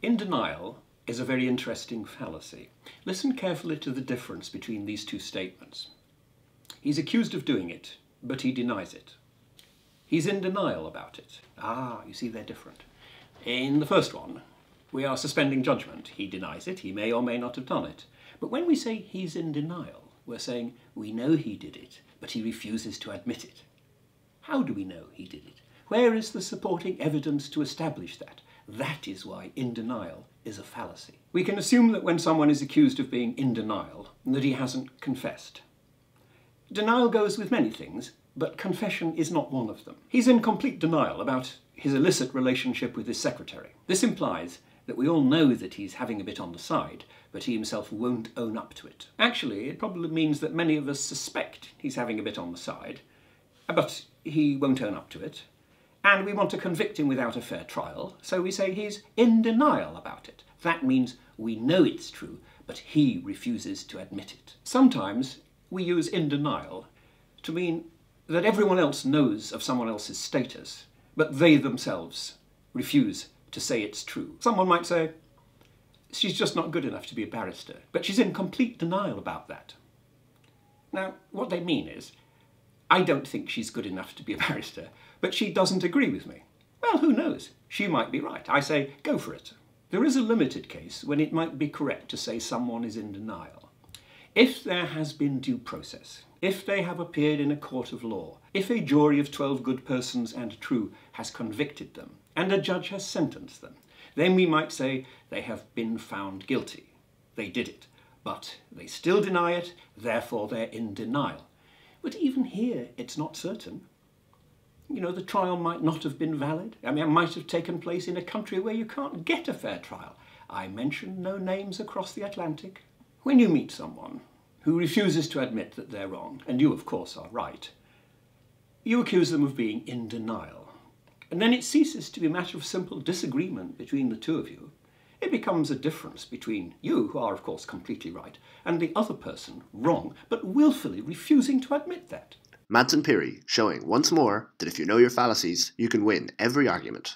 In denial is a very interesting fallacy. Listen carefully to the difference between these two statements. He's accused of doing it, but he denies it. He's in denial about it. You see, they're different. In the first one, we are suspending judgment. He denies it. He may or may not have done it. But when we say he's in denial, we're saying we know he did it, but he refuses to admit it. How do we know he did it? Where is the supporting evidence to establish that? That is why in denial is a fallacy. We can assume that when someone is accused of being in denial, that he hasn't confessed. Denial goes with many things, but confession is not one of them. He's in complete denial about his illicit relationship with his secretary. This implies that we all know that he's having a bit on the side, but he himself won't own up to it. Actually, it probably means that many of us suspect he's having a bit on the side, but he won't own up to it. And we want to convict him without a fair trial, so we say he's in denial about it. That means we know it's true, but he refuses to admit it. Sometimes we use in denial to mean that everyone else knows of someone else's status, but they themselves refuse to say it's true. Someone might say, she's just not good enough to be a barrister, but she's in complete denial about that. Now, what they mean is, I don't think she's good enough to be a barrister, but she doesn't agree with me. Well, who knows? She might be right. I say, go for it. There is a limited case when it might be correct to say someone is in denial. If there has been due process, if they have appeared in a court of law, if a jury of 12 good persons and true has convicted them, and a judge has sentenced them, then we might say they have been found guilty. They did it, but they still deny it, therefore they're in denial. But even here, it's not certain. You know, the trial might not have been valid. I mean, it might have taken place in a country where you can't get a fair trial. I mention no names across the Atlantic. When you meet someone who refuses to admit that they're wrong, and you, of course, are right, you accuse them of being in denial. And then it ceases to be a matter of simple disagreement between the two of you. It becomes a difference between you, who are, of course, completely right, and the other person, wrong, but willfully refusing to admit that. Madsen Pirie, showing once more that if you know your fallacies, you can win every argument.